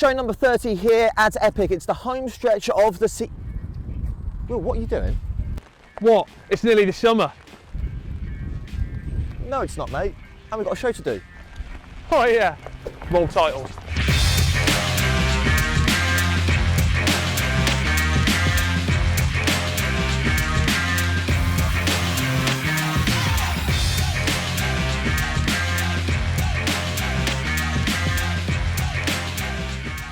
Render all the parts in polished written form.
Show number 30 here at Epic. It's the home stretch of the season. Will, what are you doing? What? It's nearly the summer. No, it's not, mate. And we've got a show to do. Oh yeah, world titles.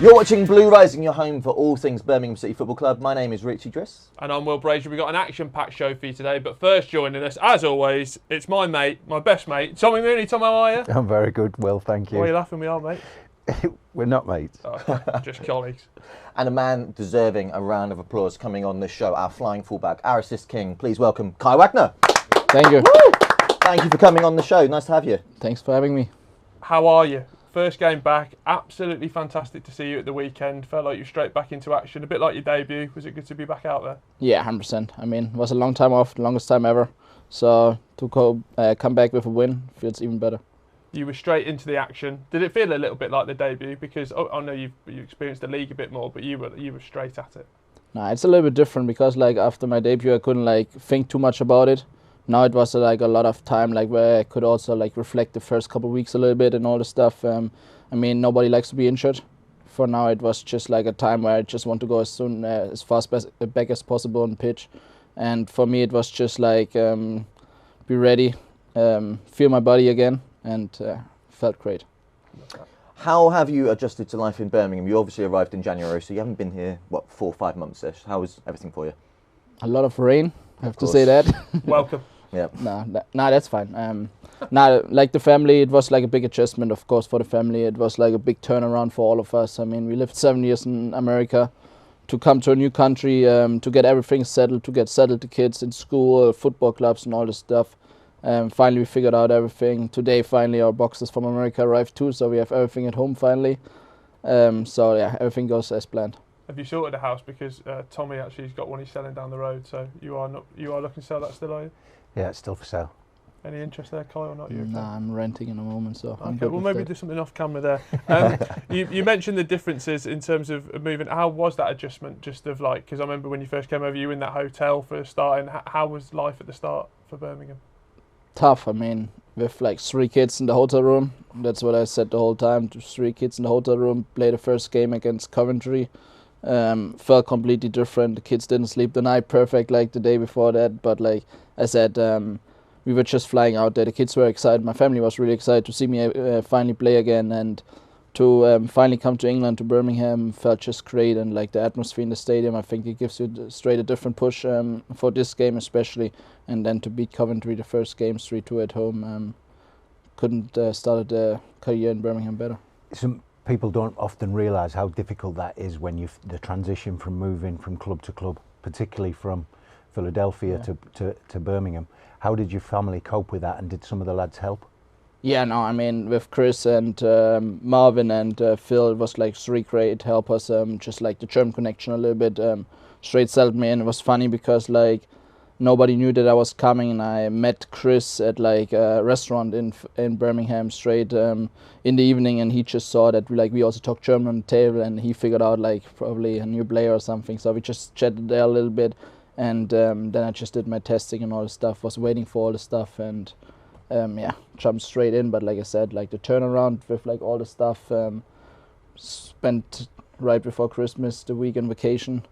You're watching Blue Rising, your home for all things Birmingham City Football Club. My name is Richie Driss. And I'm Will Brazier. We've got an action-packed show for you today, but first joining us, as always, it's my mate, my best mate, Tommy Mooney. Tom, how are you? I'm very good, Will, thank you. Why are you laughing? We are, mate. We're not mates. Oh, just colleagues. And a man deserving a round of applause coming on this show, our flying fullback, our assist king. Please welcome Kai Wagner. Thank you. Woo! Thank you for coming on the show. Nice to have you. Thanks for having me. How are you? First game back, absolutely fantastic to see you at the weekend. Felt like you were straight back into action, a bit like your debut. Was it good to be back out there? Yeah, 100%. I mean, it was a long time off, the longest time ever. So to come back with a win feels even better. You were straight into the action. Did it feel a little bit like the debut? Because I know you experienced the league a bit more, but you were straight at it. Nah, it's a little bit different because like after my debut, I couldn't like think too much about it. Now it was like a lot of time, like where I could also like reflect the first couple of weeks a little bit and all the stuff. I mean, nobody likes to be injured. For now, it was just like a time where I just want to go as fast back as possible on pitch. And for me, it was just like be ready, feel my body again, and felt great. How have you adjusted to life in Birmingham? You obviously arrived in January, so you haven't been here, 4 or 5 months-ish. How was everything for you? A lot of rain, I have to say that. Welcome. Yeah. Nah, that's fine. Like the family, it was like a big adjustment, of course, for the family. It was like a big turnaround for all of us. I mean, we lived 7 years in America. To come to a new country, to get everything settled, to get settled the kids in school, football clubs and all this stuff. Finally, we figured out everything. Today, finally, our boxes from America arrived too, so we have everything at home finally. So yeah, everything goes as planned. Have you sorted a house? Because Tommy actually has got one he's selling down the road. So you are looking to sell that still, are you? Yeah, it's still for sale. Any interest there, Kai, or not? You? Nah, I'm renting in a moment, so I'm okay. good Well, with maybe that. do something off camera there. You mentioned the differences in terms of moving. How was that adjustment? Just of like, because I remember when you first came over, you were in that hotel for a start. And how was life at the start for Birmingham? Tough. I mean, with like 3 kids in the hotel room. That's what I said the whole time. 3 kids in the hotel room. Played the first game against Coventry. Felt completely different. The kids didn't sleep the night perfect like the day before that. But like I said, we were just flying out there. The kids were excited. My family was really excited to see me finally play again, and to finally come to England, to Birmingham, felt just great. And like the atmosphere in the stadium, I think it gives you straight a different push for this game especially. And then to beat Coventry the first game 3-2 at home, couldn't start a career in Birmingham better. Some people don't often realise how difficult that is when the transition from moving from club to club, particularly from Philadelphia to Birmingham. How did your family cope with that, and did some of the lads help? Yeah, no, I mean, with Chris and Marvin and Phil, it was like 3 great helpers, just like the German connection a little bit, straight settled me in. It was funny because like nobody knew that I was coming, and I met Chris at like a restaurant in Birmingham straight in the evening, and he just saw that we also talked German on the table, and he figured out like probably a new player or something, so we just chatted there a little bit. And then I just did my testing and all the stuff, was waiting for all the stuff, and jumped straight in. But like I said, like the turnaround with like all the stuff, spent right before Christmas the weekend vacation.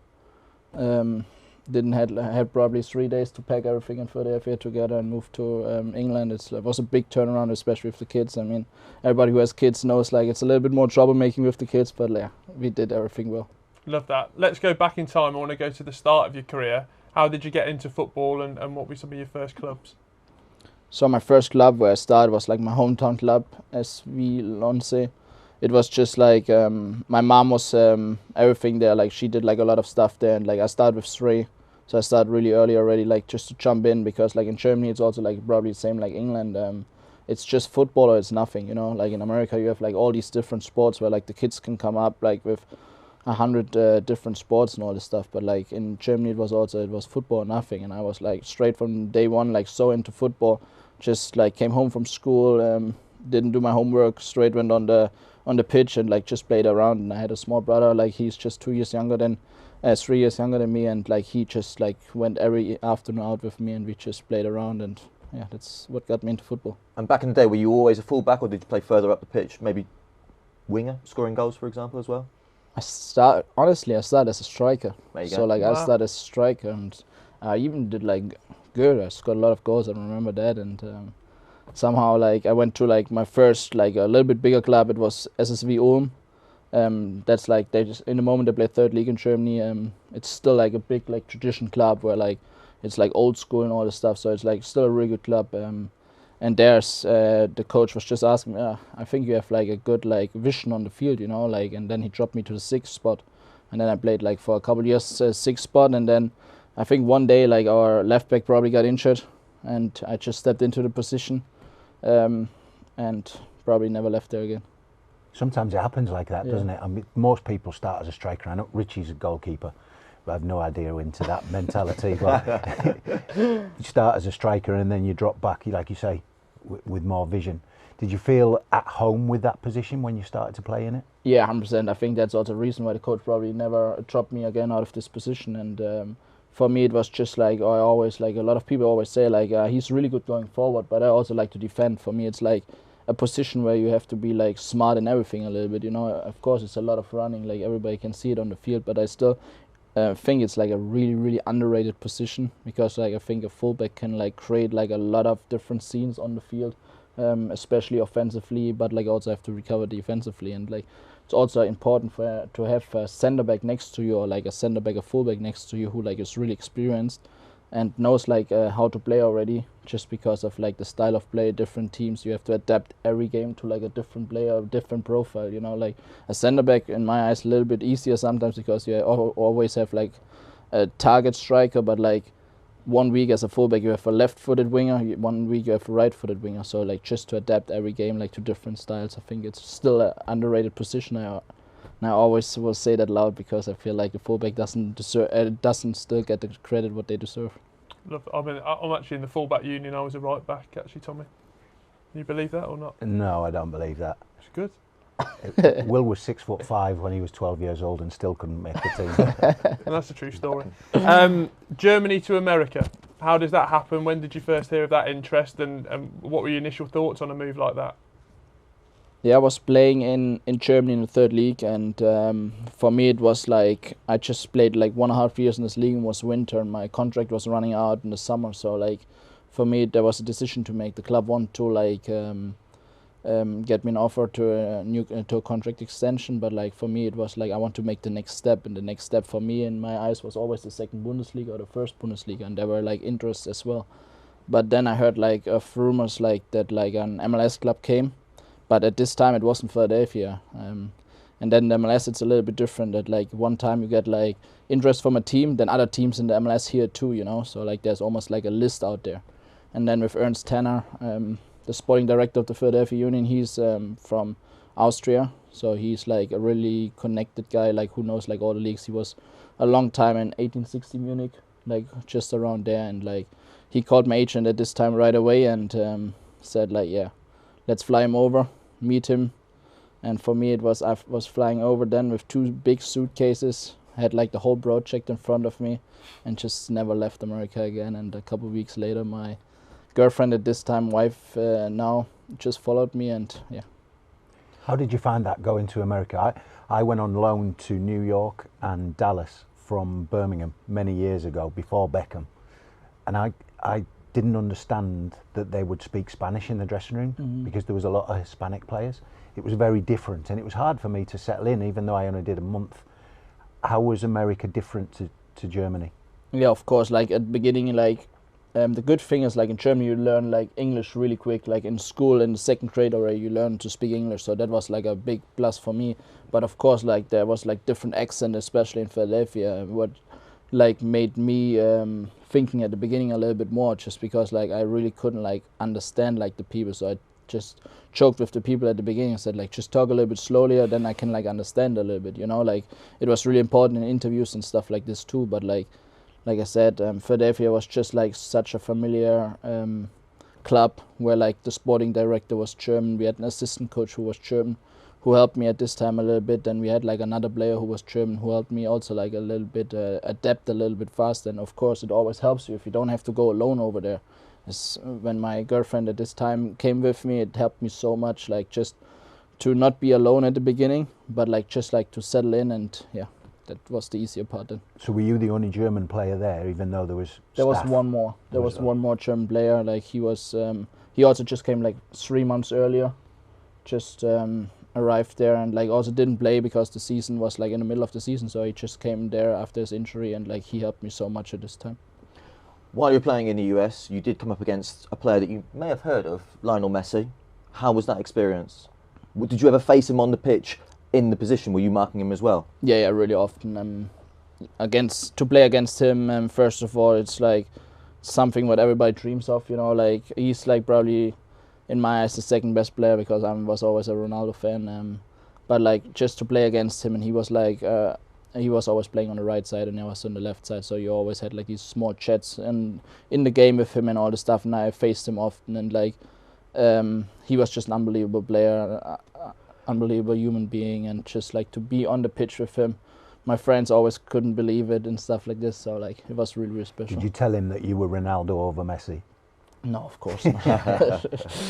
Had probably 3 days to pack everything in Philadelphia together and move to England. It was a big turnaround, especially with the kids. I mean, everybody who has kids knows like it's a little bit more troublemaking with the kids, but yeah, we did everything well. Love that. Let's go back in time. I want to go to the start of your career. How did you get into football, and what were some of your first clubs? So my first club where I started was like my hometown club, SV Lonse. It was just like my mom was everything there. Like she did like a lot of stuff there, and like I started with 3, so I started really early already, like just to jump in, because like in Germany it's also like probably the same like England. It's just football or it's nothing, you know. Like in America you have like all these different sports where like the kids can come up like with 100 different sports and all this stuff, but like in Germany it was football or nothing, and I was like straight from day one like so into football. Just like came home from school, didn't do my homework, straight went on the on the pitch and like just played around. And I had a small brother, like he's just 3 years younger than me, and like he just like went every afternoon out with me, and we just played around, and yeah, that's what got me into football. And back in the day, were you always a full-back, or did you play further up the pitch, maybe winger, scoring goals, for example, as well? I started as a striker. There you go. So like Wow. I started as a striker, and I even did like good. I scored a lot of goals. I remember that, and somehow like I went to like my first like a little bit bigger club. It was SSV Ulm. That's like they just in the moment they play third league in Germany. It's still like a big like tradition club where like it's like old school and all this stuff. So it's like still a really good club. And there's the coach was just asking me, I think you have like a good like vision on the field, you know, like, and then he dropped me to the 6th spot, and then I played like for a couple of years 6th spot, and then I think one day like our left back probably got injured, and I just stepped into the position, and probably never left there again. Sometimes it happens like that, doesn't it? I mean, most people start as a striker. I know Richie's a goalkeeper, but I have no idea into that mentality. But you start as a striker and then you drop back, like you say, with more vision. Did you feel at home with that position when you started to play in it? Yeah, 100%. I think that's also the reason why the coach probably never dropped me again out of this position. And for me, it was just like, I always, like a lot of people always say, like, he's really good going forward, but I also like to defend. For me, it's like a position where you have to be like smart in everything a little bit, you know. Of course, it's a lot of running, like everybody can see it on the field, but I still think it's like a really, really underrated position, because like I think a fullback can like create like a lot of different scenes on the field, especially offensively, but like also have to recover defensively. And like it's also important to have a centre back next to you, or like a centre back, a fullback next to you who like is really experienced and knows like how to play already, just because of like the style of play. Different teams, you have to adapt every game to like a different player, a different profile, you know. Like a centre back in my eyes a little bit easier sometimes, because you always have like a target striker, but like 1 week as a fullback you have a left-footed winger, 1 week you have a right-footed winger. So like just to adapt every game like to different styles, I think it's still an underrated position. And I always will say that loud, because I feel like the fullback doesn't still get the credit what they deserve. Love. I mean, I'm actually in the fullback union. I was a right back, actually, Tommy. You believe that or not? No, I don't believe that. It's good. Will was 6'5" when he was 12 years old and still couldn't make the team. And that's a true story. Germany to America. How does that happen? When did you first hear of that interest, and what were your initial thoughts on a move like that? Yeah, I was playing in Germany in the third league, and for me it was like I just played like 1.5 years in this league, and it was winter, and my contract was running out in the summer. So like for me there was a decision to make. The club wanted to like get me an offer to a contract extension, but like for me it was like I want to make the next step, and the next step for me in my eyes was always the second Bundesliga or the first Bundesliga, and there were like interests as well. But then I heard like of rumors like that like an MLS club came. But at this time it wasn't Philadelphia, and then the MLS it's a little bit different. That like one time you get like interest from a team, then other teams in the MLS hear too, you know. So like there's almost like a list out there. And then with Ernst Tanner, the sporting director of the Philadelphia Union, he's from Austria, so he's like a really connected guy, like who knows like all the leagues. He was a long time in 1860 Munich, like just around there, and like he called my agent at this time right away and said like, yeah, let's fly him over, meet him. And for me I was flying over then with 2 big suitcases, had like the whole project in front of me, and just never left America again. And a couple of weeks later my girlfriend at this time, wife now, just followed me, and yeah. How did you find that going to America? I went on loan to New York and Dallas from Birmingham many years ago, before Beckham, and I didn't understand that they would speak Spanish in the dressing room, because there was a lot of Hispanic players. It was very different, and it was hard for me to settle in, even though I only did a month. How was America different to Germany? Yeah, of course. Like at the beginning, like the good thing is like in Germany you learn like English really quick. Like in school in the 2nd grade already you learn to speak English, so that was like a big plus for me. But of course like there was like different accent, especially in Philadelphia, what like made me thinking at the beginning a little bit more, just because like I really couldn't like understand like the people. So I just joked with the people at the beginning and said like, just talk a little bit slowly, then I can like understand a little bit, you know. Like it was really important in interviews and stuff like this too. But like I said, Philadelphia was just like such a familiar club, where like the sporting director was German. We had an assistant coach who was German, who helped me at this time a little bit. Then we had like another player who was German who helped me also like a little bit adapt a little bit faster. And of course it always helps you if you don't have to go alone over there. When my girlfriend at this time came with me, it helped me so much, like just to not be alone at the beginning, but like just like to settle in, and yeah, that was the easier part then. So were you the only German player there, even though there was was one more. There was one more German player. Like he was, he also just came like 3 months earlier, just arrived there, and like also didn't play because the season was like in the middle of the season. So he just came there after his injury, and like he helped me so much at this time. While you're playing in the US, you did come up against a player that you may have heard of, Lionel Messi. How was that experience? Did you ever face him on the pitch in the position? Were you marking him as well? Yeah, really often. To play against him, first of all, it's like something what everybody dreams of. You know, like he's like probably in my eyes the second best player because I was always a Ronaldo fan. But like just to play against him, and he was like he was always playing on the right side and I was on the left side. So you always had like these small chats and in the game with him and all the stuff. And I faced him often, and like he was just an unbelievable player. Unbelievable human being, and just like to be on the pitch with him, my friends always couldn't believe it and stuff like this. So like it was really, really special. Did you tell him that you were Ronaldo over Messi? No, of course not.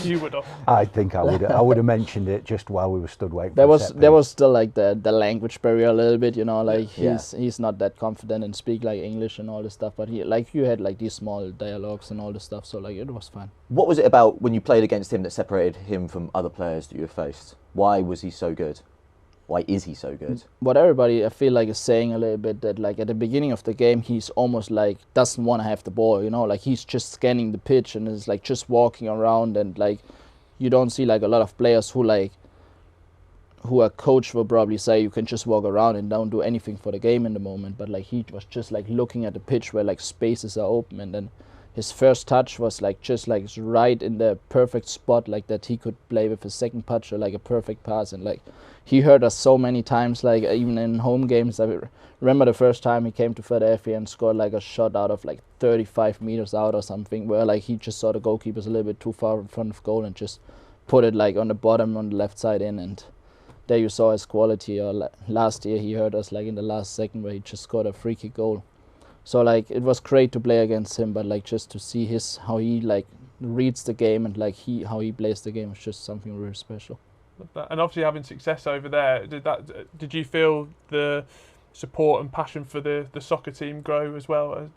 You would have. I think I would. I would have mentioned it just while we were stood waiting. There was still like the language barrier a little bit, you know. Like Yeah. he's not that confident and speak like English and all this stuff. But you had like these small dialogues and all this stuff. So like it was fine. What was it about when you played against him that separated him from other players that you have faced? Why was he so good? Why is he so good? What everybody I feel like is saying a little bit that like at the beginning of the game he's almost like doesn't want to have the ball, you know, like he's just scanning the pitch and is like just walking around, and like you don't see like a lot of players who a coach will probably say you can just walk around and don't do anything for the game in the moment, but like he was just like looking at the pitch where like spaces are open, and then his first touch was like just like right in the perfect spot, like that he could play with his second touch or like a perfect pass. And like he hurt us so many times, like even in home games. I remember the first time he came to Philadelphia and scored like a shot out of like 35 meters out or something, where like he just saw the goalkeepers a little bit too far in front of goal and just put it like on the bottom on the left side in, and there you saw his quality. Or last year he hurt us like in the last second where he just scored a free kick goal. So like it was great to play against him, but like just to see how he like reads the game and like how he plays the game was just something really special. And obviously having success over there, did you feel the support and passion for the soccer team grow as well?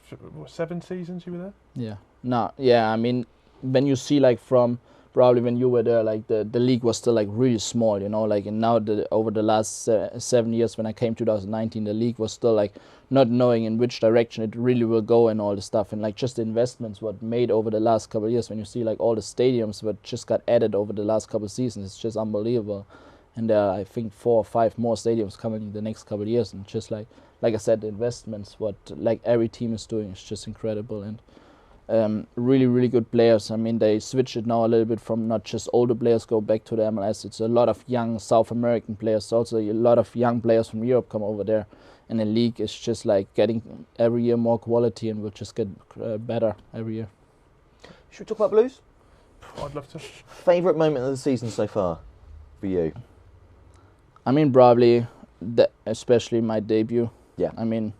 7 seasons you were there? Yeah. No. Yeah. I mean, when you see like from probably when you were there, like the league was still like really small, you know, like, and now over the last 7 years when I came 2019, the league was still like not knowing in which direction it really will go and all the stuff, and like just the investments what made over the last couple of years, when you see like all the stadiums what just got added over the last couple of seasons, it's just unbelievable. And there are I think 4 or 5 more stadiums coming in the next couple of years, and just like I said, the investments what like every team is doing is just incredible. And really, really good players. I mean, they switch it now a little bit from not just older players go back to the MLS. It's a lot of young South American players. Also, a lot of young players from Europe come over there. And the league is just like getting every year more quality, and will just get better every year. Should we talk about Blues? I'd love to. Favourite moment of the season so far for you? I mean, probably especially my debut. Yeah. I mean,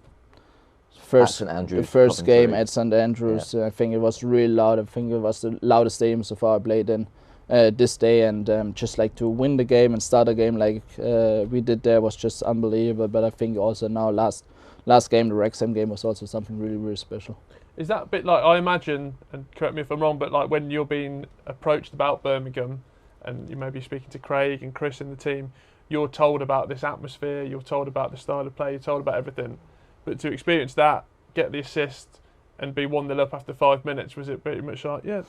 At St Andrews, the first Coventry. game at St Andrews, I think it was really loud. I think it was the loudest stadium so far I played in this day, and just like to win the game and start the game like we did there was just unbelievable. But I think also now last game, the Wrexham game, was also something really, really special. Is that a bit like, I imagine, and correct me if I'm wrong, but like when you're being approached about Birmingham and you may be speaking to Craig and Chris in the team, you're told about this atmosphere, you're told about the style of play, you're told about everything. But to experience that, get the assist and be 1-0 up after 5 minutes, was it pretty much like, yeah,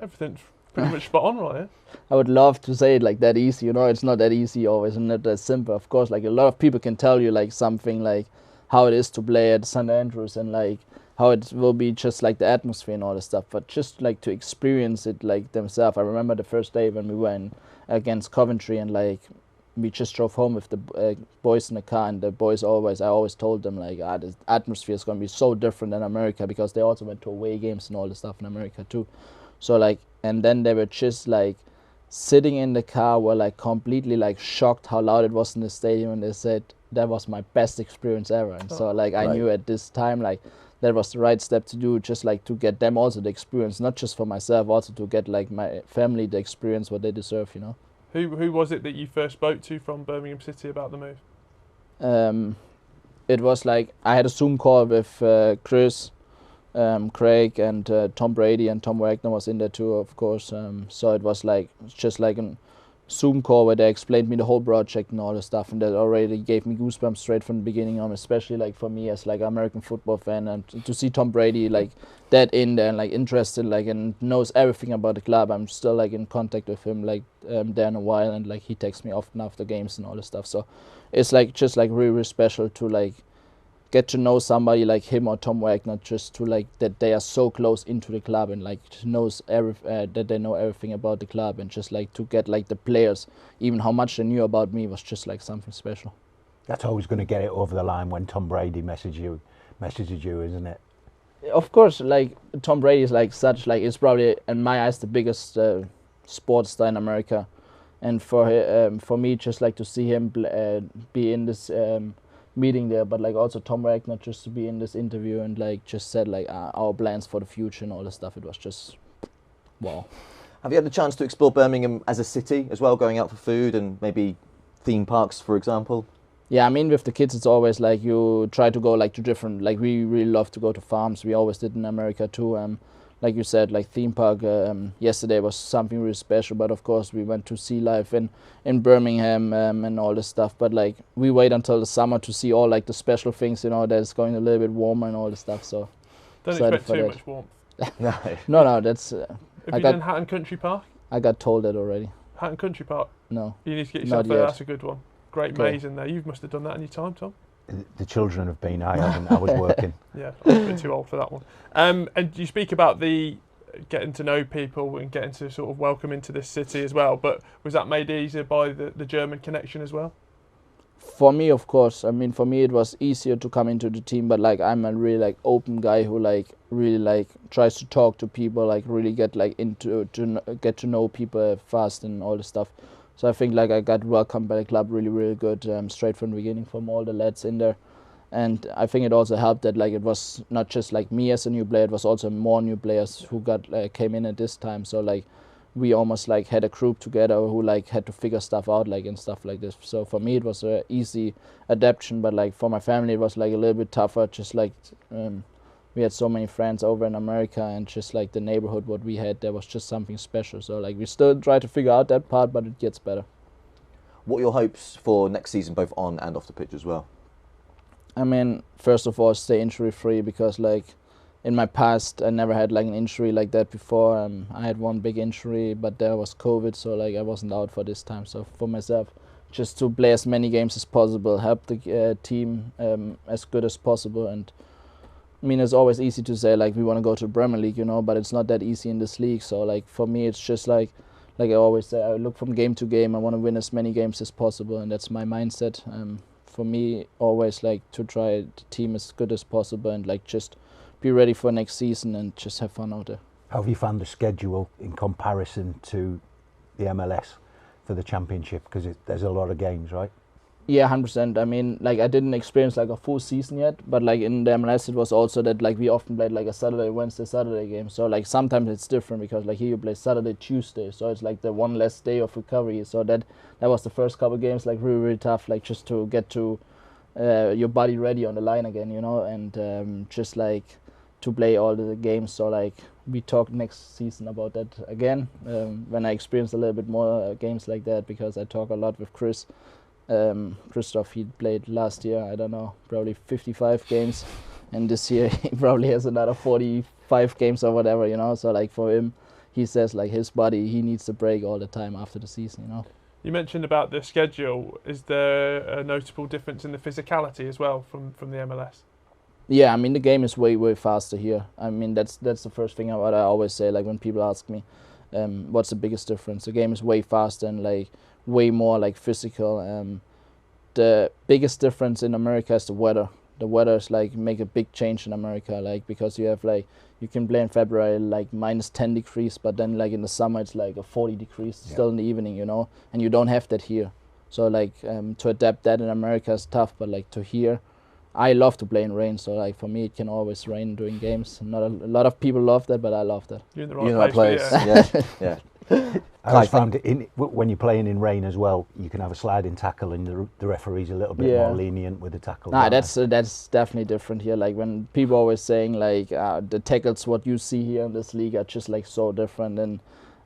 everything's pretty much spot on, right? I would love to say it like that easy, you know, it's not that easy always and not that simple. Of course, like a lot of people can tell you like something like how it is to play at St Andrews and like how it will be just like the atmosphere and all this stuff, but just like to experience it like themselves. I remember the first day when we went against Coventry and like we just drove home with the boys in the car, and the boys I always told them like the atmosphere is going to be so different than America, because they also went to away games and all the stuff in America too. So like, and then they were just like sitting in the car were like completely like shocked how loud it was in the stadium, and they said that was my best experience ever. And so like I Right. knew at this time like that was the right step to do, just like to get them also the experience, not just for myself, also to get like my family the experience what they deserve, you know. Who was it that you first spoke to from Birmingham City about the move? It was like I had a Zoom call with Chris, Craig, and Tom Brady, and Tom Wagner was in there too, of course. So it was like just like a Zoom call where they explained me the whole project and all the stuff, and that already gave me goosebumps straight from the beginning on, especially like for me as like American football fan, and to see Tom Brady like that in there and like interested like and knows everything about the club. I'm still like in contact with him like there in a while, and like he texts me often after games and all the stuff. So it's like just like really, really special to like get to know somebody like him or Tom Wagner, just to like that they are so close into the club and like knows that they know everything about the club, and just like to get like the players, even how much they knew about me, was just like something special. That's always going to get it over the line when Tom Brady messages you, isn't it? Of course, like Tom Brady is like such like it's probably in my eyes the biggest sports star in America, and for me just like to see him be in this meeting there, but like also Tom Wagner just to be in this interview and like just said like our plans for the future and all this stuff. It was just wow. Have you had the chance to explore Birmingham as a city as well, going out for food and maybe theme parks, for example? Yeah, I mean with the kids it's always like you try to go like to different, like we really love to go to farms. We always did in America too. Like you said, like theme park yesterday was something really special, but of course we went to sea life in Birmingham and all this stuff, but like we wait until the summer to see all like the special things, you know, that's going a little bit warmer and all this stuff. So Don't excited expect for too that. much warmth. No. No, that's Have I you got- done Hatton Country Park? I got told that already. Hatton Country Park. No. You need to get yourself Not there. yet. That's a good one. Great Okay. maze in there. You must have done that in your time, Tom. The children have been. I haven't. I was working. Yeah, I'm a bit too old for that one. And you speak about the getting to know people and getting to sort of welcome into this city as well, but was that made easier by the German connection as well? For me, of course. I mean, for me, it was easier to come into the team, but like I'm a really like open guy who like really like tries to talk to people, like really get like get to know people fast and all this stuff. So I think like I got welcomed by the club really, really good straight from the beginning from all the lads in there. And I think it also helped that like it was not just like me as a new player, it was also more new players who came in at this time. So like we almost like had a group together who like had to figure stuff out like and stuff like this. So for me it was a easy adaptation, but like for my family it was like a little bit tougher. Just like we had so many friends over in America, and just like the neighborhood what we had there was just something special. So like we still try to figure out that part, but it gets better. What are your hopes for next season, both on and off the pitch as well? I mean, first of all, stay injury free, because like in my past I never had like an injury like that before. I had one big injury, but there was COVID, so like I wasn't out for this time. So for myself, just to play as many games as possible, help the team as good as possible. And I mean, it's always easy to say like we want to go to the Premier League, you know, but it's not that easy in this league. So like for me, it's just like I always say, I look from game to game. I want to win as many games as possible, and that's my mindset. For me, always like to try the team as good as possible, and like just be ready for next season and just have fun out there. How have you found the schedule in comparison to the MLS for the Championship? Because there's a lot of games, right? Yeah, 100%. I mean, like I didn't experience like a full season yet, but like in the MLS it was also that like we often played like a Saturday, Wednesday, Saturday game. So like sometimes it's different, because like here you play Saturday, Tuesday, so it's like the one less day of recovery. So that was the first couple of games like really, really tough, like just to get to your body ready on the line again, you know, and just like to play all the games. So like we talk next season about that again when I experience a little bit more games like that, because I talk a lot with Chris. Christoph, he played last year, I don't know, probably 55 games, and this year he probably has another 45 games or whatever, you know. So like for him, he says like his body, he needs a break all the time after the season, you know. You mentioned about the schedule. Is there a notable difference in the physicality as well from the MLS? Yeah, I mean the game is way, way faster here. I mean that's the first thing what I always say, like when people ask me what's the biggest difference. The game is way faster and like way more like physical. The biggest difference in America is the weather. the weather's like make a big change in America, like because you have like you can play in February like minus 10 degrees, but then like in the summer it's like a 40 degrees still in the evening, you know, and you don't have that here. So like to adapt that in America is tough, but like to here, I love to play in rain. So like for me, it can always rain during games. Not a lot of people love that, but I love that. You're in the You're in the right right place. place. Yeah. I always found when you're playing in rain as well, you can have a sliding tackle and the referee's a little bit more lenient with the tackle. Nah, that's definitely different here. Like when people always saying like the tackles what you see here in this league are just like so different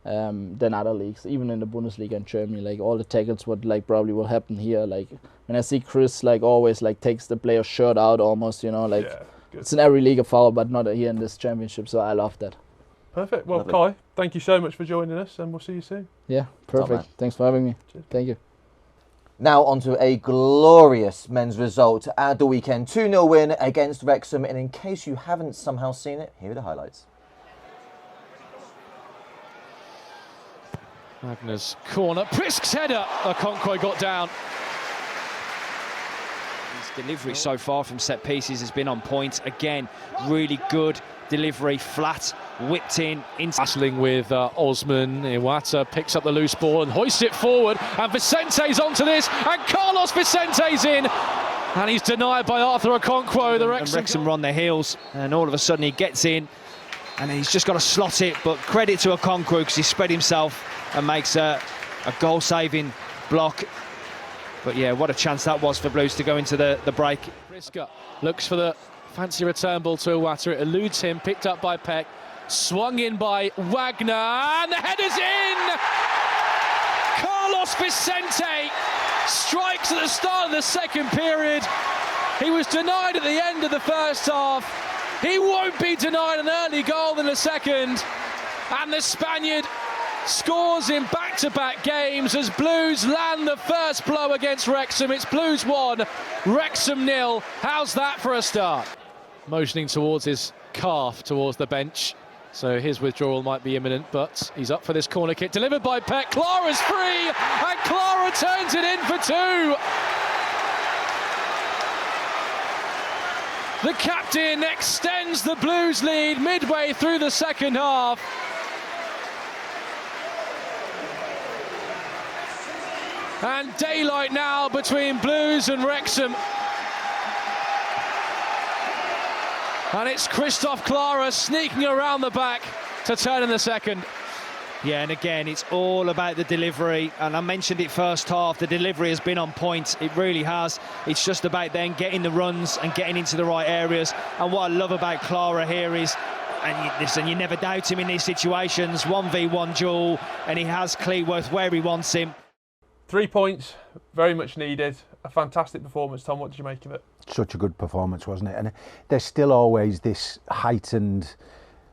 than other leagues. Even in the Bundesliga in Germany, like all the tackles what like probably will happen here. Like when I see Chris like always like takes the player's shirt out almost, you know, like it's in every league a foul, but not here in this championship. So I love that. Perfect. Well, Kai, thank you so much for joining us, and we'll see you soon. Yeah, perfect. Thanks for having me. Cheers. Thank you. Now on to a glorious men's result at the weekend. 2-0 win against Wrexham, and in case you haven't somehow seen it, here are the highlights. Wagner's corner, Prisk's header, Okonkwo got down. His delivery so far from set pieces has been on point. Again, really good delivery, flat, whipped in. Wrestling with Osman. Iwata picks up the loose ball and hoists it forward, and Vicente's onto this, and Carlos Vicente's in, and he's denied by Arthur Okonkwo. The Wrexham are on their heels, and all of a sudden he gets in, and he's just got to slot it, but credit to Okonkwo because he spread himself and makes a goal-saving block. But yeah, what a chance that was for Blues to go into the break. Priska looks for the fancy return ball to Iwata. It eludes him, picked up by Peck, swung in by Wagner, and the header's in! Carlos Vicente strikes at the start of the second period. He was denied at the end of the first half. He won't be denied an early goal in the second. And the Spaniard scores in back-to-back games as Blues land the first blow against Wrexham. It's Blues 1, Wrexham 0. How's that for a start? Motioning towards his calf, towards the bench. So his withdrawal might be imminent, but he's up for this corner kick. Delivered by Peck. Clara's free, and Clara turns it in for 2. The captain extends the Blues lead midway through the second half. And daylight now between Blues and Wrexham. And it's Christoph Clara sneaking around the back to turn in the second. Yeah, and again, it's all about the delivery. And I mentioned it first half, the delivery has been on point. It really has. It's just about then getting the runs and getting into the right areas. And what I love about Clara here is, and you never doubt him in these situations, 1v1 duel, and he has Cleworth where he wants him. 3 points, very much needed. A fantastic performance. Tom, what did you make of it? Such a good performance, wasn't it? And there's still always this heightened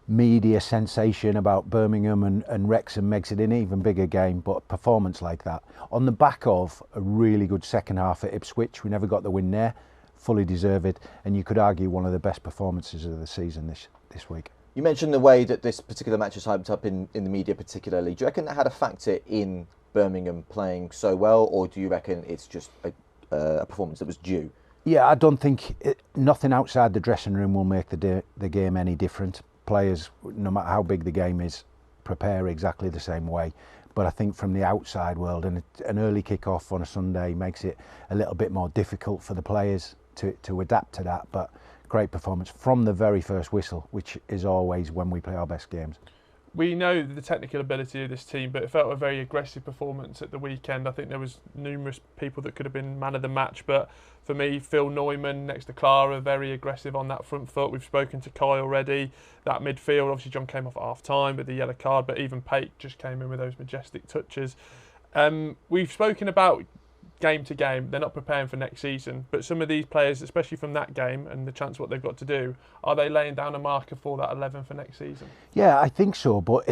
media sensation about Birmingham, and Wrexham makes it an even bigger game, but a performance like that on the back of a really good second half at Ipswich, we never got the win there, fully deserved, and you could argue one of the best performances of the season this week. You mentioned the way that this particular match was hyped up in the media particularly. Do you reckon that had a factor in Birmingham playing so well, or do you reckon it's just a performance that was due? Yeah, I don't think nothing outside the dressing room will make the game any different. Players, no matter how big the game is, prepare exactly the same way. But I think from the outside world, and an early kick-off on a Sunday makes it a little bit more difficult for the players to adapt to that. But great performance from the very first whistle, which is always when we play our best games. We know the technical ability of this team, but it felt a very aggressive performance at the weekend. I think there was numerous people that could have been man of the match, but for me, Phil Neumann next to Clara, very aggressive on that front foot. We've spoken to Kai already. That midfield, obviously John came off at half-time with the yellow card, but even Pate just came in with those majestic touches. We've spoken about game to game, they're not preparing for next season, but some of these players, especially from that game and the chance what they've got to do, are they laying down a marker for that 11 for next season? Yeah, I think so, but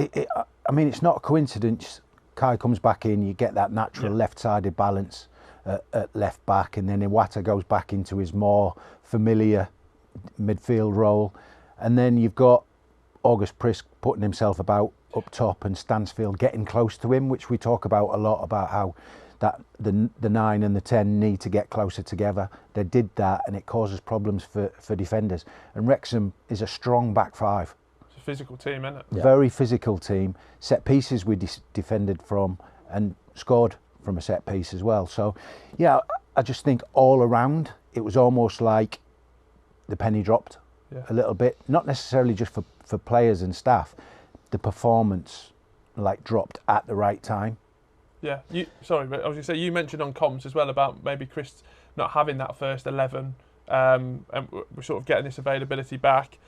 I mean, it's not a coincidence. Kai comes back in, you get that natural left-sided balance at left back, and then Iwata goes back into his more familiar midfield role, and then you've got August Prisk putting himself about up top, and Stansfield getting close to him, which we talk about a lot, about how that the 9 and the 10 need to get closer together. They did that, and it causes problems for defenders. And Wrexham is a strong back five. It's a physical team, isn't it? Yeah. Very physical team. Set pieces we defended from and scored from a set piece as well. So, yeah, I just think all around it was almost like the penny dropped a little bit. Not necessarily just for players and staff. The performance dropped at the right time. Yeah, sorry, but I was going to say, you mentioned on comms as well about maybe Chris not having that first 11, and we're sort of getting this availability back.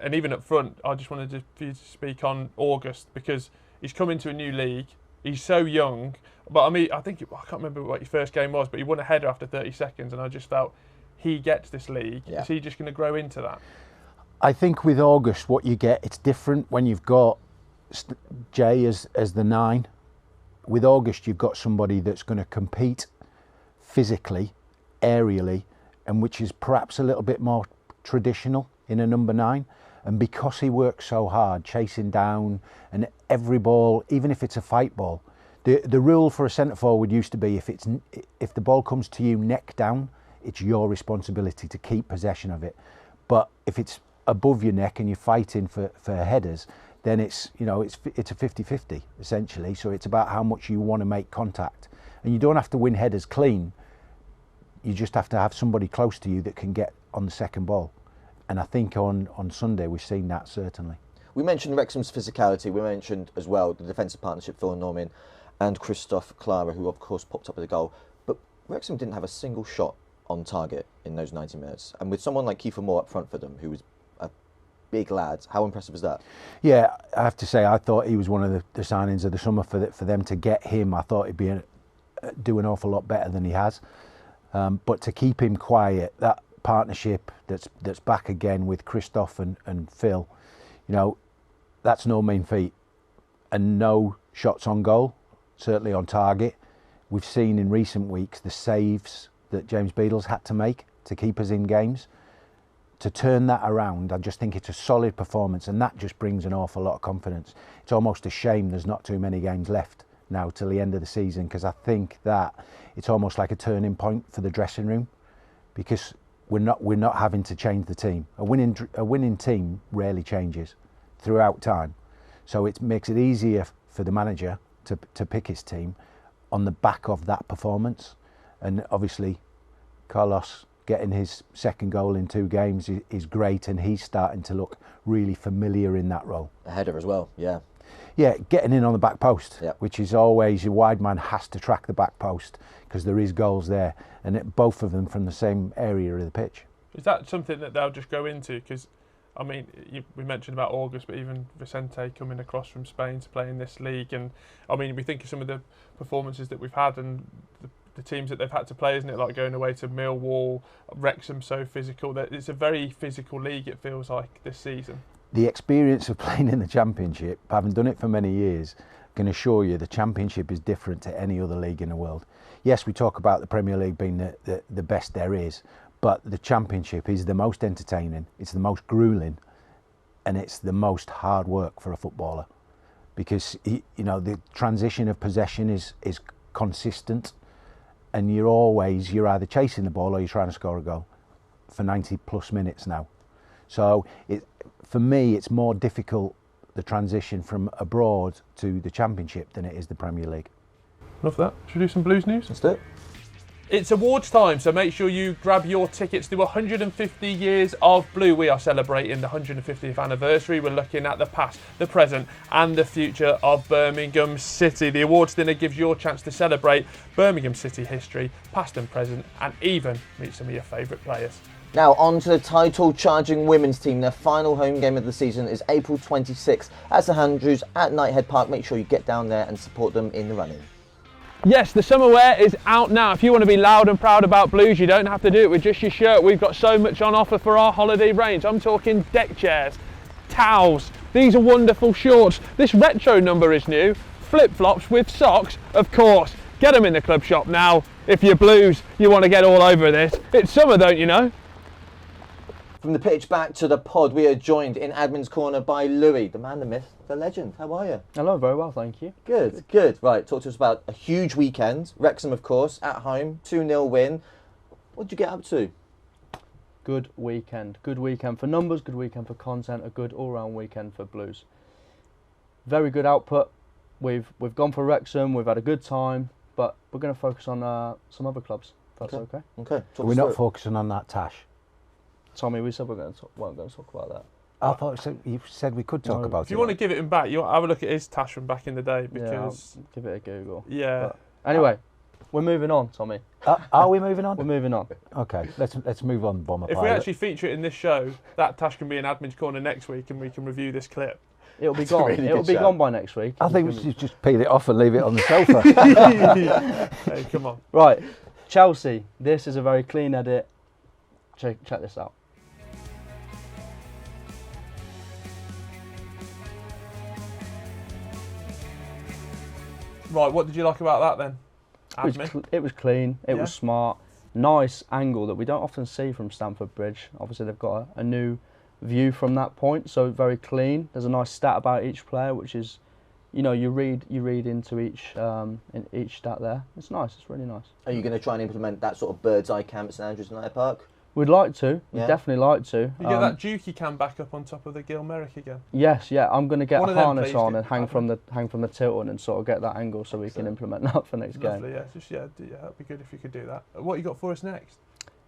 And even up front, I just wanted for you to speak on August, because he's come into a new league. He's so young, but I mean, I can't remember what your first game was, but he won a header after 30 seconds, and I just felt he gets this league. Yeah. Is he just going to grow into that? I think with August, what you get, it's different when you've got Jay as the 9. With August, you've got somebody that's going to compete physically, aerially, and which is perhaps a little bit more traditional in a number 9. And because he works so hard, chasing down, and every ball, even if it's a fight ball, the rule for a centre forward used to be if the ball comes to you neck down, it's your responsibility to keep possession of it. But if it's above your neck and you're fighting for headers, then it's a 50-50 essentially. So it's about how much you want to make contact, and you don't have to win headers clean. You just have to have somebody close to you that can get on the second ball, and I think on Sunday we've seen that certainly. We mentioned Wrexham's physicality. We mentioned as well the defensive partnership, Phil Norman and Christoph Clara, who of course popped up with a goal. But Wrexham didn't have a single shot on target in those 90 minutes, and with someone like Kiefer Moore up front for them, who was big lads. How impressive was that? Yeah, I have to say, I thought he was one of the signings of the summer for them to get him. I thought he'd be do an awful lot better than he has. But to keep him quiet, that partnership that's back again with Christoph and Phil, that's no mean feat. And no shots on goal, certainly on target. We've seen in recent weeks the saves that James Beadle's had to make to keep us in games. To turn that around, I just think it's a solid performance, and that just brings an awful lot of confidence. It's almost a shame there's not too many games left now till the end of the season, because I think that it's almost like a turning point for the dressing room, because we're not having to change the team. A winning team rarely changes throughout time, so it makes it easier for the manager to pick his team on the back of that performance. And obviously Carlos getting his second goal in 2 games is great, and he's starting to look really familiar in that role. A header as well, yeah. Yeah, getting in on the back post, yeah. Which is always, your wide man has to track the back post, because there is goals there, and both of them from the same area of the pitch. Is that something that they'll just go into? Because, I mean, we mentioned about August, but even Vicente coming across from Spain to play in this league, and I mean, we think of some of the performances that we've had and the teams that they've had to play, isn't it? Like going away to Millwall, Wrexham, so physical. It's a very physical league, it feels like, this season. The experience of playing in the Championship, having done it for many years, can assure you the Championship is different to any other league in the world. Yes, we talk about the Premier League being the best there is, but the Championship is the most entertaining, it's the most gruelling, and it's the most hard work for a footballer, because the transition of possession is consistent. And you're either chasing the ball or you're trying to score a goal for 90 plus minutes now. So for me, it's more difficult, the transition from abroad to the Championship, than it is the Premier League. Love that. Should we do some Blues news? Let's do it. It's awards time, so make sure you grab your tickets to 150 years of Blue. We are celebrating the 150th anniversary. We're looking at the past, the present and the future of Birmingham City. The awards dinner gives you a chance to celebrate Birmingham City history, past and present, and even meet some of your favourite players. Now on to the title-charging women's team. Their final home game of the season is April 26th at St Andrews at Knighthead Park. Make sure you get down there and support them in the running. Yes, the summer wear is out now. If you want to be loud and proud about Blues, you don't have to do it with just your shirt. We've got so much on offer for our holiday range. I'm talking deck chairs, towels. These are wonderful shorts. This retro number is new. Flip-flops with socks, of course. Get them in the club shop now. If you're Blues, you want to get all over this. It's summer, don't you know? From the pitch back to the pod, we are joined in Admin's Corner by Louis, the man, the myth, the legend. How are you? Hello, very well, thank you. Good. Right, talk to us about a huge weekend. Wrexham, of course, at home, 2-0 win. What did you get up to? Good weekend. Good weekend for numbers, good weekend for content, a good all-round weekend for Blues. Very good output. We've gone for Wrexham, we've had a good time, but we're going to focus on some other clubs, if that's okay. Okay. We're not focusing on that Tash. Tommy, we said weren't going to talk about that. I thought you said we could talk about it. If you want to give it him back, you have a look at his Tash from back in the day, because I'll give it a Google. Yeah. But anyway, we're moving on, Tommy. Are we moving on? We're moving on. Okay, let's move on, Bomber If Pilot. we actually feature it in this show, that Tash can be in Admin's Corner next week, and we can review this clip. It'll be gone. really It'll good be shout. gone by next week. I think we should just peel it off and leave it on the sofa. Hey, come on. Right, Chelsea. This is a very clean edit. Check this out. Right, what did you like about that then, Admin? It was clean. It Yeah. was smart. Nice angle that we don't often see from Stamford Bridge. Obviously, they've got a new view from that point, so very clean. There's a nice stat about each player, which is, you read into each stat there. It's nice. It's really nice. Are you going to try and implement that sort of bird's eye cam at St Andrews United Park? We'd like to. Yeah. We'd definitely like to. You get that Dukey cam back up on top of the Gil Merrick again. Yes, yeah. I'm going to get One a of them, harness please, on do. and hang from the Tilton and sort of get that angle so we can implement that for next Lovely, game. yeah. That'd be good if you could do that. What you got for us next?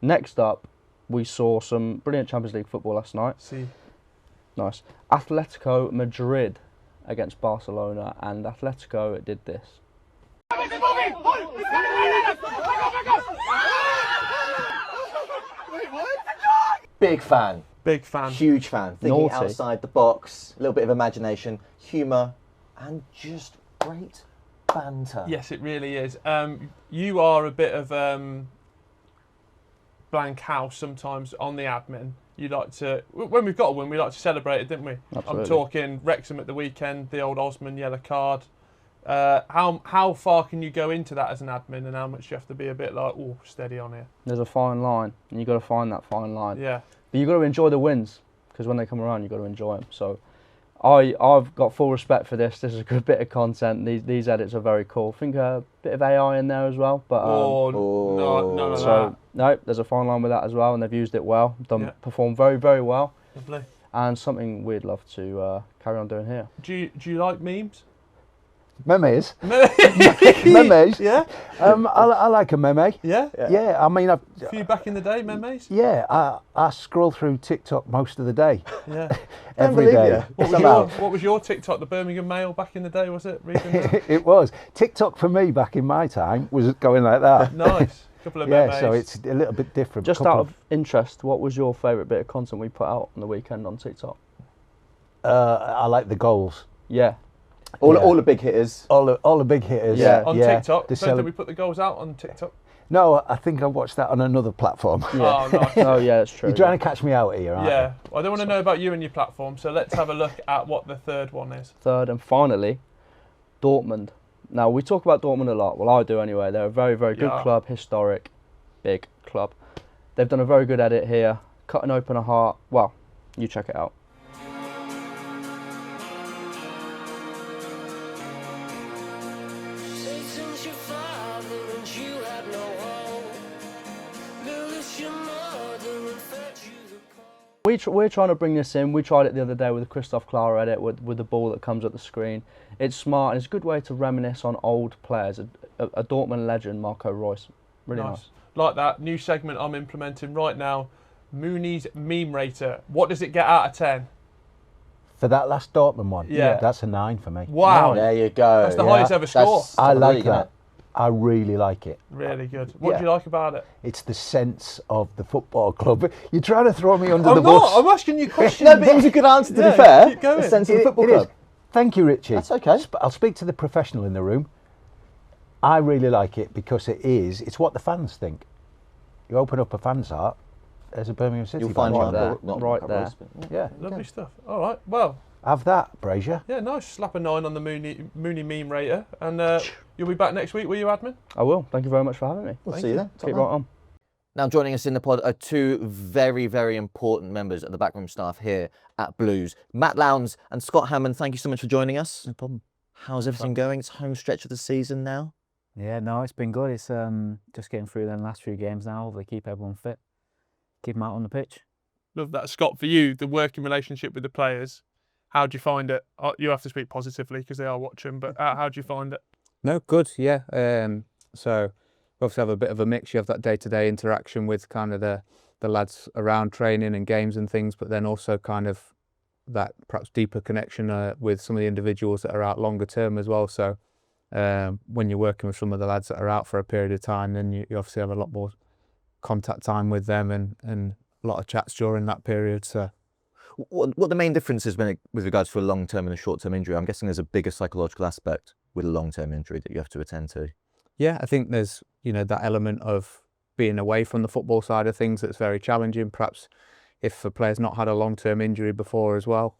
Next up, we saw some brilliant Champions League football last night. See. Nice. Atletico Madrid against Barcelona, and Atletico did this. Big fan. Huge fan. Thinking Naughty. outside the box, a little bit of imagination, humour, and just great banter. Yes, it really is. You are a bit of blank house sometimes on the admin. You like to, when we've got a win, we like to celebrate it, didn't we? Absolutely. I'm talking Wrexham at the weekend, the old Osman yellow card. How far can you go into that as an admin, and how much do you have to be a bit like, oh, steady on here? There's a fine line, and you've got to find that fine line. Yeah. But you've got to enjoy the wins, because when they come around, you've got to enjoy them. So I've got full respect for this. This is a good bit of content. These edits are very cool. I think a bit of AI in there as well. But No, none of so no, there's a fine line with that as well, and they've used it well. Performed very, very well. Lovely. And something we'd love to carry on doing here. Do you like memes? Memes? Memes? Yeah? I like a meme. Yeah? Yeah, I mean, A few back in the day, memes? yeah, I scroll through TikTok most of the day. Yeah. Every day. What was your TikTok? The Birmingham Mail back in the day, was it? Reading that? It was. TikTok for me back in my time was going like that. Nice. Couple of Yeah, memes. so it's a little bit different. Just out of interest, what was your favourite bit of content we put out on the weekend on TikTok? I like the goals. Yeah. All the big hitters. All the big hitters. Yeah. On TikTok? The So did we put the goals out on TikTok? No, I think I watched that on another platform. Oh, nice. Oh, yeah, it's true. You're trying to catch me out here, aren't Yeah. Well, I don't want to know about you and your platform, so let's have a look at what the third one is. Third and finally, Dortmund. Now, we talk about Dortmund a lot. Well, I do anyway. They're a very, very good Yeah. club, historic, big club. They've done a very good edit here, cutting open a heart. Well, you check it out. Satan's your father and you had no hope. Lilith's your mother and fed you the cold. We're trying to bring this in. We tried it the other day with the Christoph Klar edit with the ball that comes at the screen. It's smart and it's a good way to reminisce on old players. A Dortmund legend, Marco Reus. Really nice. Like that new segment I'm implementing right now, Mooney's meme rater. What does it get out of 10? For that last Dortmund one, Yeah. that's a 9 for me. Wow. There you go. That's the highest ever score. I top of the like league, isn't that. it? I really like it. Really good. What Yeah. do you like about it? It's the sense of the football club. You're trying to throw me under I'm the not. bus. I'm asking you questions. No, but it was a good answer, to Yeah, be fair. keep going. The sense of the football It is. club. Thank you, Richie. That's okay. I'll speak to the professional in the room. I really like it because it's what the fans think. You open up a fan's heart, there's a Birmingham City You'll find badge right on there. it. Right there. Yeah, Lovely stuff. All right. Well, have that, Brazier. yeah, nice. Slap a 9 on the Mooney meme rater. And you'll be back next week, will you, admin? I will. Thank you very much for having me. We'll see you then. Top Keep man. right on. Now joining us in the pod are two very, very important members of the backroom staff here at Blues. Matt Lowndes and Scott Hammond, thank you so much for joining us. No problem. How's everything going? It's home stretch of the season now. Yeah, no, it's been good. It's just getting through the last few games now. Hopefully keep everyone fit, keep them out on the pitch. Love that. Scott, for you, the working relationship with the players, how do you find it? You have to speak positively because they are watching, but how do you find it? No, good, yeah. So we obviously have a bit of a mix. You have that day-to-day interaction with kind of the lads around training and games and things, but then also kind of that perhaps deeper connection with some of the individuals that are out longer term as well. So when you're working with some of the lads that are out for a period of time, then you obviously have a lot more contact time with them and a lot of chats during that period. So what the main difference is with regards to a long-term and a short-term injury? I'm guessing there's a bigger psychological aspect with a long-term injury that you have to attend to. Yeah, I think there's, that element of being away from the football side of things that's very challenging. Perhaps if a player's not had a long-term injury before as well,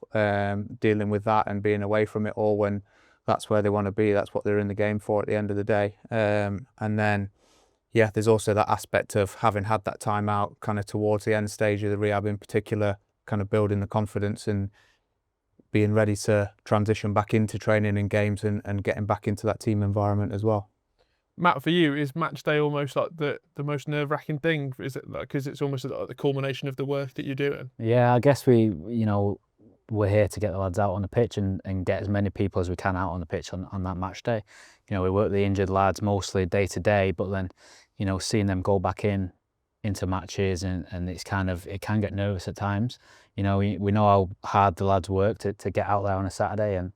dealing with that and being away from it all when that's where they want to be, that's what they're in the game for at the end of the day. And then, yeah, there's also that aspect of having had that time out kind of towards the end stage of the rehab in particular, kind of building the confidence and being ready to transition back into training and games and getting back into that team environment as well. Matt, for you, is match day almost like the most nerve-wracking thing? Is it because it's almost like the culmination of the work that you're doing? Yeah, I guess we're here to get the lads out on the pitch and get as many people as we can out on the pitch on that match day. We work with the injured lads mostly day to day, but then, seeing them go back into matches and it can get nervous at times. We know how hard the lads work to get out there on a Saturday and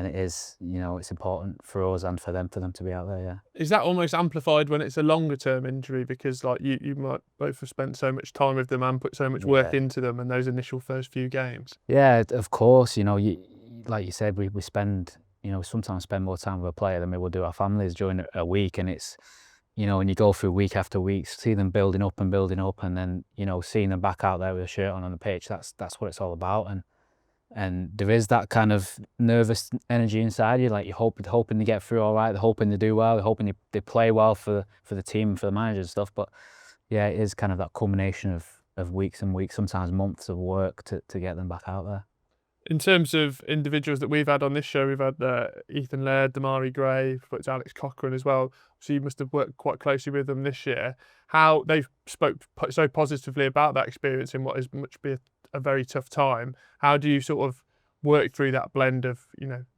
it is, it's important for us and for them to be out there, yeah. Is that almost amplified when it's a longer term injury because like you might both have spent so much time with them and put so much work into them in those initial first few games? Yeah, of course, like you said, we spend, sometimes spend more time with a player than we will do our families during a week, and it's, when you go through week after week, see them building up and then, seeing them back out there with a shirt on the pitch, that's what it's all about. And there is that kind of nervous energy inside you, like you're hoping to get through all right, they're hoping to do well, they're hoping they play well for the team and for the manager and stuff. But yeah, it is kind of that culmination of weeks and weeks, sometimes months of work to get them back out there. In terms of individuals that we've had on this show, we've had Ethan Laird, Damari Gray, but Alex Cochrane as well. So you must have worked quite closely with them this year. How they've spoke so positively about that experience in what is much be a very tough time. How do you sort of work through that blend of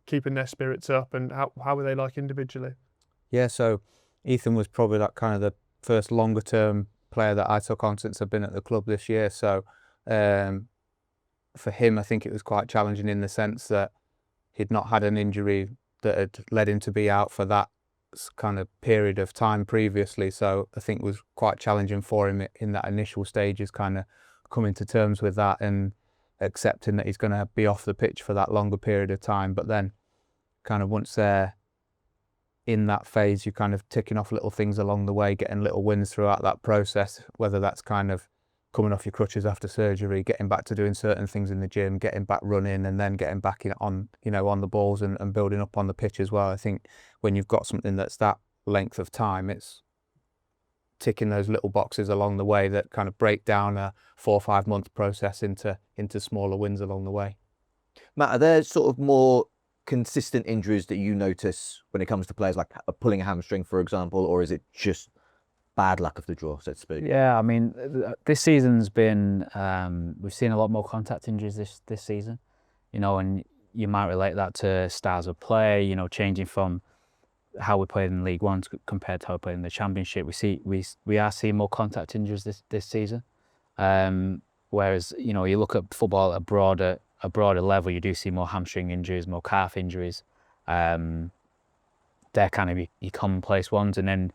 keeping their spirits up, and how were they like individually? Yeah, so Ethan was probably like kind of the first longer term player that I took on since I've been at the club this year. So for him, I think it was quite challenging in the sense that he'd not had an injury that had led him to be out for that kind of period of time previously. So I think it was quite challenging for him in that initial stages, kind of coming to terms with that and accepting that he's going to be off the pitch for that longer period of time. But then kind of once they're in that phase, you're kind of ticking off little things along the way, getting little wins throughout that process, whether that's kind of coming off your crutches after surgery, getting back to doing certain things in the gym, getting back running, and then getting back on the balls and building up on the pitch as well. I think when you've got something that's that length of time, it's ticking those little boxes along the way that kind of break down a 4 or 5 month process into smaller wins along the way. Matt, are there sort of more consistent injuries that you notice when it comes to players, like pulling a hamstring, for example, or is it just bad luck of the draw, so to speak? Yeah, I mean, this season's been, we've seen a lot more contact injuries this season, and you might relate that to styles of play, changing from how we played in League One compared to how we played in the Championship. We are seeing more contact injuries this season. Whereas, you look at football at a broader level, you do see more hamstring injuries, more calf injuries. They're kind of your commonplace ones, and then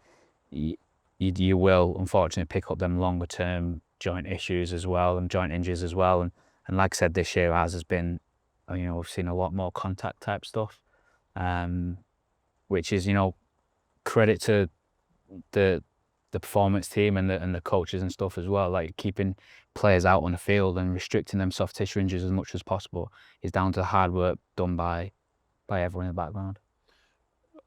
you will unfortunately pick up them longer term joint issues as well, and joint injuries as well. And like I said, this year ours has been, we've seen a lot more contact type stuff, which is, credit to the performance team and the coaches and stuff as well. Like keeping players out on the field and restricting them soft tissue injuries as much as possible is down to hard work done by everyone in the background.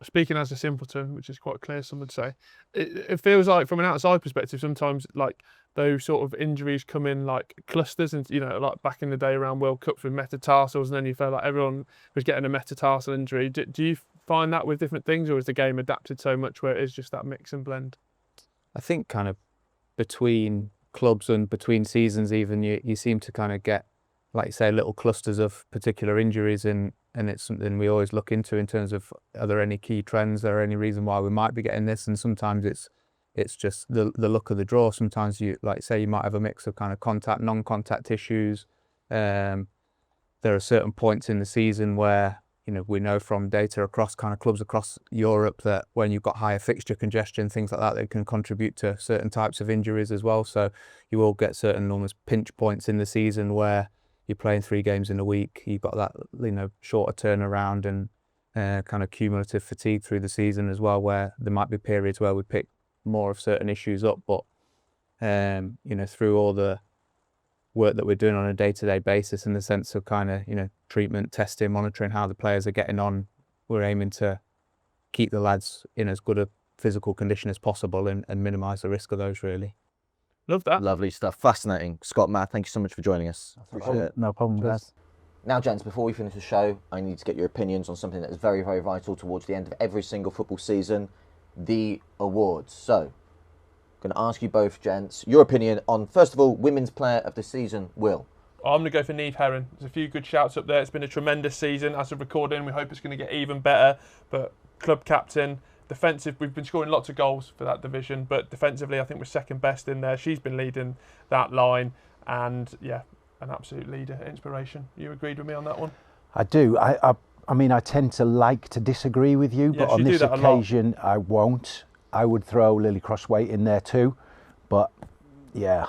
speaking as a simpleton, which is quite clear, some would say, it feels like from an outside perspective, sometimes like those sort of injuries come in like clusters, and like back in the day around World Cups with metatarsals, and then you felt like everyone was getting a metatarsal injury. Do you find that with different things, or is the game adapted so much where it is just that mix and blend? I think kind of between clubs and between seasons even, you seem to kind of get, like you say, little clusters of particular injuries, and it's something we always look into in terms of, are there any key trends, or any reason why we might be getting this? And sometimes it's just the luck of the draw. Sometimes you, like say, you might have a mix of kind of contact, non-contact issues. There are certain points in the season where, we know from data across kind of clubs across Europe that when you've got higher fixture congestion, things like that, they can contribute to certain types of injuries as well. So you will get certain almost pinch points in the season where you're playing 3 games in a week. You've got that, shorter turnaround and kind of cumulative fatigue through the season as well, where there might be periods where we pick more of certain issues up. But, through all the work that we're doing on a day-to-day basis in the sense of kind of, treatment, testing, monitoring how the players are getting on, we're aiming to keep the lads in as good a physical condition as possible and minimise the risk of those, really. Love that. Lovely stuff. Fascinating. Scott, Matt, thank you so much for joining us. Appreciate it. No problem, guys. Now, gents, before we finish the show, I need to get your opinions on something that is very, very vital towards the end of every single football season, the awards. So, I'm going to ask you both, gents, your opinion on, first of all, Women's Player of the Season, Will. I'm going to go for Niamh Herron. There's a few good shouts up there. It's been a tremendous season. As of recording, we hope it's going to get even better. But club captain, defensive, we've been scoring lots of goals for that division, but defensively, I think we're second best in there. She's been leading that line, and yeah, an absolute leader, inspiration. You agreed with me on that one? I do. I mean, I tend to like to disagree with you, but on this occasion, I won't. I would throw Lily Crosswaite in there too, but yeah,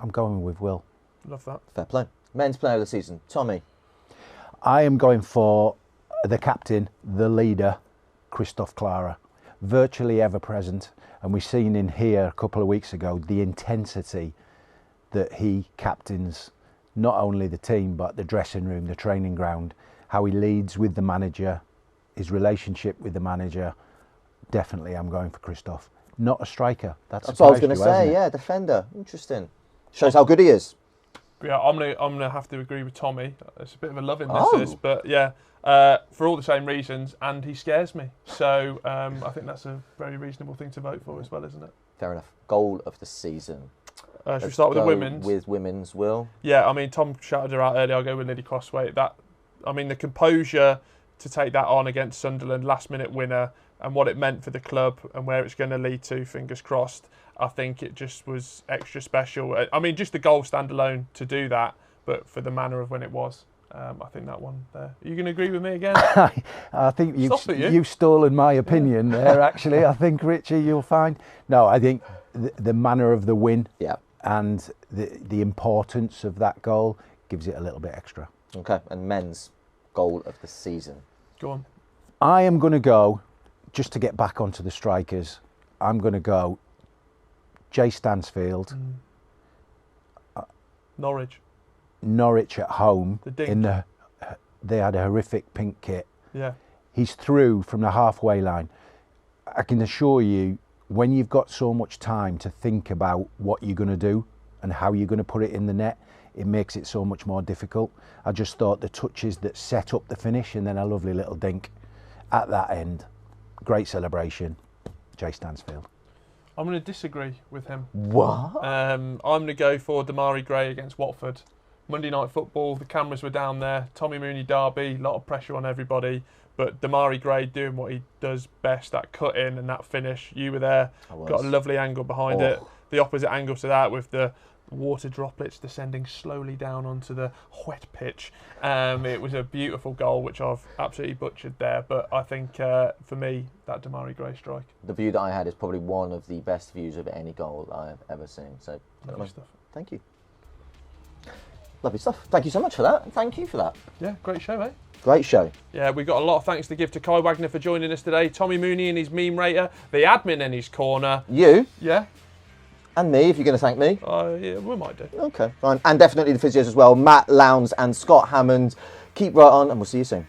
I'm going with Will. Love that. Fair play. Men's Player of the Season, Tommy. I am going for the captain, the leader, Christoph Clara. Virtually ever present, and we've seen in here a couple of weeks ago the intensity that he captains not only the team but the dressing room, the training ground, how he leads with the manager, his relationship with the manager. Definitely I'm going for Christoph. Not a striker. That's what I was going to say. Yeah, defender. Interesting. Shows how good he is. Yeah, I'm gonna have to agree with Tommy. It's a bit of a love in this, but yeah, for all the same reasons, and he scares me. So I think that's a very reasonable thing to vote for as well, isn't it? Fair enough. Goal of the season. Should we start with the women's? With women's, Will. Yeah, I mean, Tom shouted her out earlier. I'll go with Lily Crosswaite. The composure to take that on against Sunderland, last-minute winner, and what it meant for the club and where it's going to lead to, fingers crossed. I think it just was extra special. I mean, just the goal standalone to do that, but for the manner of when it was, I think that one there. Are you going to agree with me again? I think you've stolen my opinion there, actually. I think, Richie, you'll find. No, I think the manner of the win and the importance of that goal gives it a little bit extra. Okay, and men's goal of the season. Go on. I am going to go, just to get back onto the strikers, I'm going to go Jay Stansfield. Norwich at home. They had a horrific pink kit. Yeah. He's through from the halfway line. I can assure you, when you've got so much time to think about what you're going to do and how you're going to put it in the net, it makes it so much more difficult. I just thought the touches that set up the finish and then a lovely little dink at that end. Great celebration. Jay Stansfield. I'm going to disagree with him. What? I'm going to go for Damari Gray against Watford. Monday Night Football, the cameras were down there. Tommy Mooney derby, a lot of pressure on everybody. But Damari Gray doing what he does best, that cut in and that finish. You were there, got a lovely angle behind it. The opposite angle to that with the water droplets descending slowly down onto the wet pitch. It was a beautiful goal, which I've absolutely butchered there. But I think, for me, that Damari Gray strike. The view that I had is probably one of the best views of any goal I've ever seen. So, lovely stuff. Thank you. Lovely stuff. Thank you so much for that. Thank you for that. Yeah, great show, eh? Great show. Yeah, we've got a lot of thanks to give to Kai Wagner for joining us today. Tommy Mooney and his meme rater. The admin in his corner. You. Yeah. And me, if you're going to thank me. Yeah, we might do. Okay, fine. And definitely the physios as well. Matt Lowndes and Scott Hammond. Keep right on and we'll see you soon.